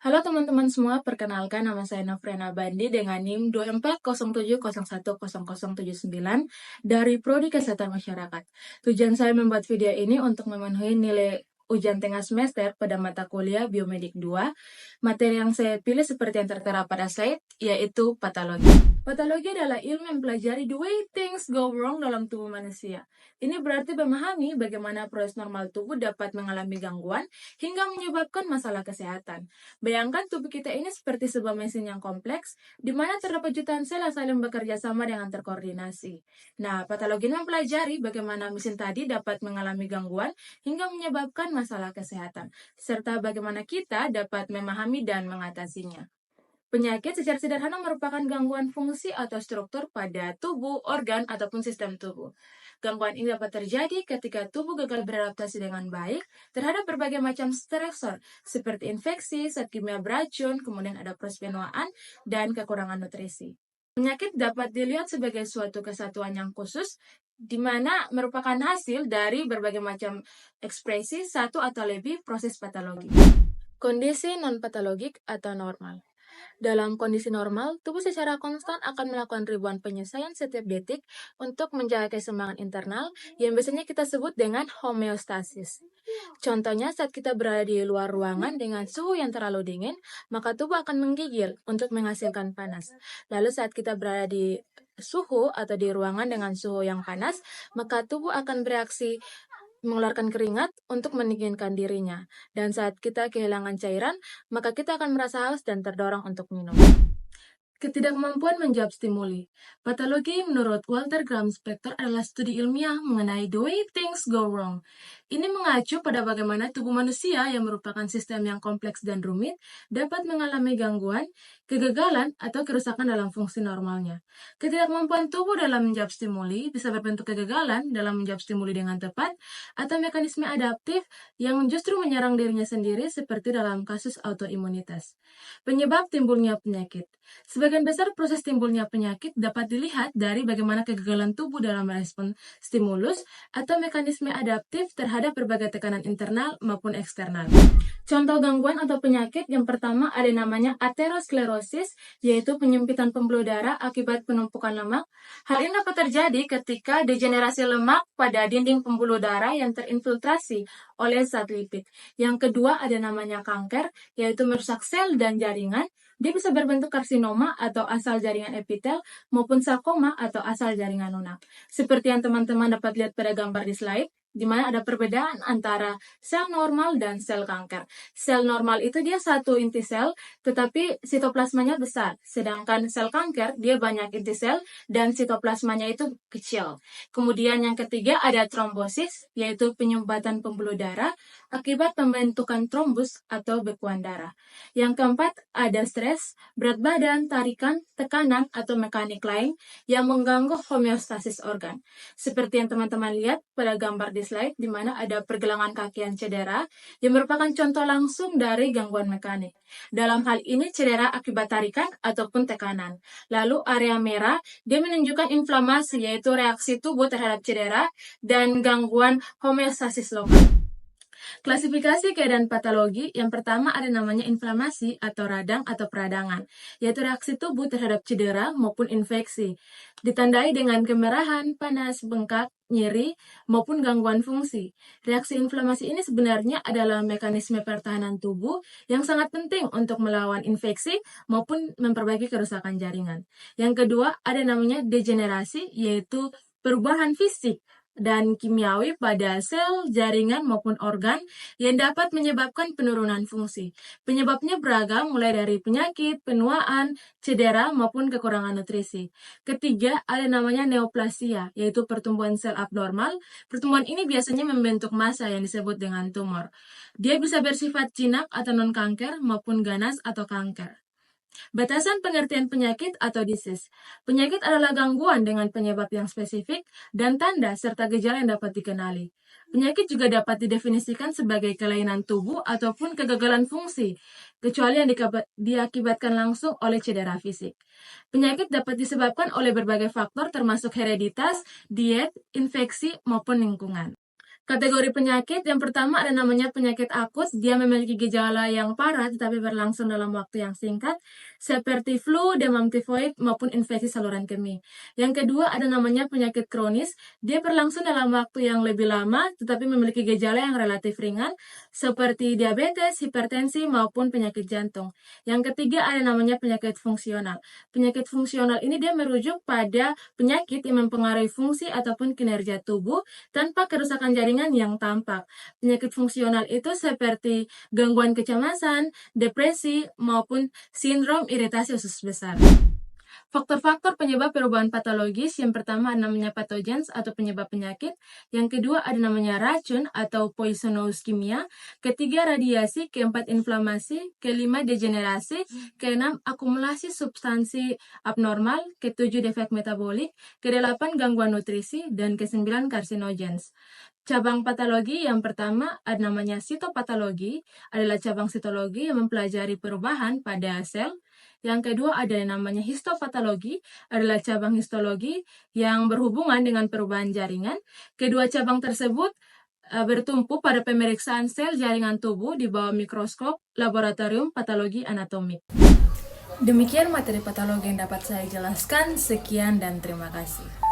Halo teman-teman semua, perkenalkan nama saya Nofrena Bandi dengan NIM 2407010079 dari Prodi Kesehatan Masyarakat. Tujuan saya membuat video ini untuk memenuhi nilai ujian tengah semester pada mata kuliah Biomedik 2. Materi yang saya pilih seperti yang tertera pada slide, yaitu patologi. Patologi adalah ilmu yang mempelajari the way things go wrong dalam tubuh manusia. Ini berarti memahami bagaimana proses normal tubuh dapat mengalami gangguan hingga menyebabkan masalah kesehatan. Bayangkan tubuh kita ini seperti sebuah mesin yang kompleks, di mana terdapat jutaan sel yang saling bekerja sama dengan terkoordinasi. Nah, patologi mempelajari bagaimana mesin tadi dapat mengalami gangguan hingga menyebabkan masalah kesehatan, serta bagaimana kita dapat memahami dan mengatasinya. Penyakit secara sederhana merupakan gangguan fungsi atau struktur pada tubuh, organ, ataupun sistem tubuh. Gangguan ini dapat terjadi ketika tubuh gagal beradaptasi dengan baik terhadap berbagai macam stresor, seperti infeksi, zat kimia beracun, kemudian ada proses penuaan, dan kekurangan nutrisi. Penyakit dapat dilihat sebagai suatu kesatuan yang khusus, di mana merupakan hasil dari berbagai macam ekspresi satu atau lebih proses patologi. Kondisi non-patologik atau normal. Dalam kondisi normal, tubuh secara konstan akan melakukan ribuan penyesuaian setiap detik untuk menjaga keseimbangan internal yang biasanya kita sebut dengan homeostasis. Contohnya, saat kita berada di luar ruangan dengan suhu yang terlalu dingin, maka tubuh akan menggigil untuk menghasilkan panas. Lalu saat kita berada di suhu atau di ruangan dengan suhu yang panas, maka tubuh akan bereaksi mengeluarkan keringat untuk mendinginkan dirinya. Dan saat kita kehilangan cairan, maka kita akan merasa haus dan terdorong untuk minum. Ketidakmampuan menjawab stimuli. Patologi menurut Walter Graham Spector adalah studi ilmiah mengenai the way things go wrong. Ini mengacu pada bagaimana tubuh manusia yang merupakan sistem yang kompleks dan rumit dapat mengalami gangguan, kegagalan, atau kerusakan dalam fungsi normalnya. Ketidakmampuan tubuh dalam menjawab stimuli bisa berbentuk kegagalan dalam menjawab stimuli dengan tepat atau mekanisme adaptif yang justru menyerang dirinya sendiri seperti dalam kasus autoimunitas. Penyebab timbulnya penyakit. Sebagian besar proses timbulnya penyakit dapat dilihat dari bagaimana kegagalan tubuh dalam merespon stimulus atau mekanisme adaptif terhadap berbagai tekanan internal maupun eksternal. Contoh gangguan atau penyakit yang pertama ada namanya aterosklerosis, yaitu penyempitan pembuluh darah akibat penumpukan lemak. Hal ini dapat terjadi ketika degenerasi lemak pada dinding pembuluh darah yang terinfiltrasi oleh zat lipid. Yang kedua ada namanya kanker, yaitu merusak sel dan jaringan. Dia bisa berbentuk karsinoma atau asal jaringan epitel maupun sarkoma atau asal jaringan lunak. Seperti yang teman-teman dapat lihat pada gambar di slide, di mana ada perbedaan antara sel normal dan sel kanker. Sel normal itu dia satu inti sel, tetapi sitoplasmanya besar. Sedangkan sel kanker, dia banyak inti sel dan sitoplasmanya itu kecil. Kemudian yang ketiga ada trombosis, yaitu penyumbatan pembuluh darah akibat pembentukan trombus atau bekuan darah. Yang keempat ada stres, berat badan, tarikan, tekanan, atau mekanik lain yang mengganggu homeostasis organ. Seperti yang teman-teman lihat pada gambar di slide, di mana ada pergelangan kaki yang cedera, yang merupakan contoh langsung dari gangguan mekanik. Dalam hal ini cedera akibat tarikan ataupun tekanan. Lalu area merah, dia menunjukkan inflamasi, yaitu reaksi tubuh terhadap cedera dan gangguan homeostasis lokal. Klasifikasi keadaan patologi, yang pertama ada namanya inflamasi atau radang atau peradangan, yaitu reaksi tubuh terhadap cedera maupun infeksi. Ditandai dengan kemerahan, panas, bengkak, nyeri, maupun gangguan fungsi. Reaksi inflamasi ini sebenarnya adalah mekanisme pertahanan tubuh yang sangat penting untuk melawan infeksi maupun memperbaiki kerusakan jaringan. Yang kedua ada namanya degenerasi, yaitu perubahan fisik dan kimiawi pada sel, jaringan, maupun organ yang dapat menyebabkan penurunan fungsi. Penyebabnya beragam, mulai dari penyakit, penuaan, cedera, maupun kekurangan nutrisi. Ketiga, ada namanya neoplasia, yaitu pertumbuhan sel abnormal. Pertumbuhan ini biasanya membentuk massa yang disebut dengan tumor. Dia bisa bersifat jinak atau non-kanker, maupun ganas atau kanker. Batasan pengertian penyakit atau disease. Penyakit adalah gangguan dengan penyebab yang spesifik dan tanda serta gejala yang dapat dikenali. Penyakit juga dapat didefinisikan sebagai kelainan tubuh ataupun kegagalan fungsi, kecuali yang diakibatkan langsung oleh cedera fisik. Penyakit dapat disebabkan oleh berbagai faktor termasuk hereditas, diet, infeksi, maupun lingkungan. Kategori penyakit yang pertama ada namanya penyakit akut. Dia memiliki gejala yang parah tetapi berlangsung dalam waktu yang singkat, seperti flu, demam tifoid, maupun infeksi saluran kemih. Yang kedua ada namanya penyakit kronis. Dia berlangsung dalam waktu yang lebih lama tetapi memiliki gejala yang relatif ringan, seperti diabetes, hipertensi, maupun penyakit jantung. Yang ketiga ada namanya penyakit fungsional. Penyakit fungsional ini dia merujuk pada penyakit yang mempengaruhi fungsi ataupun kinerja tubuh tanpa kerusakan jaringan yang tampak. Penyakit fungsional itu seperti gangguan kecemasan, depresi, maupun sindrom iritasi usus besar. Faktor-faktor penyebab perubahan patologis, yang pertama ada namanya pathogens atau penyebab penyakit, yang kedua ada namanya racun atau poisonous kimia, ketiga radiasi, keempat inflamasi, kelima degenerasi, keenam akumulasi substansi abnormal, ketujuh defek metabolik, kedelapan gangguan nutrisi, dan kesembilan karsinogens. Cabang patologi yang pertama ada namanya sitopatologi, adalah cabang sitologi yang mempelajari perubahan pada sel. Yang kedua ada yang namanya histopatologi, adalah cabang histologi yang berhubungan dengan perubahan jaringan. Kedua cabang tersebut bertumpu pada pemeriksaan sel jaringan tubuh di bawah mikroskop laboratorium patologi anatomik. Demikian materi patologi yang dapat saya jelaskan. Sekian dan terima kasih.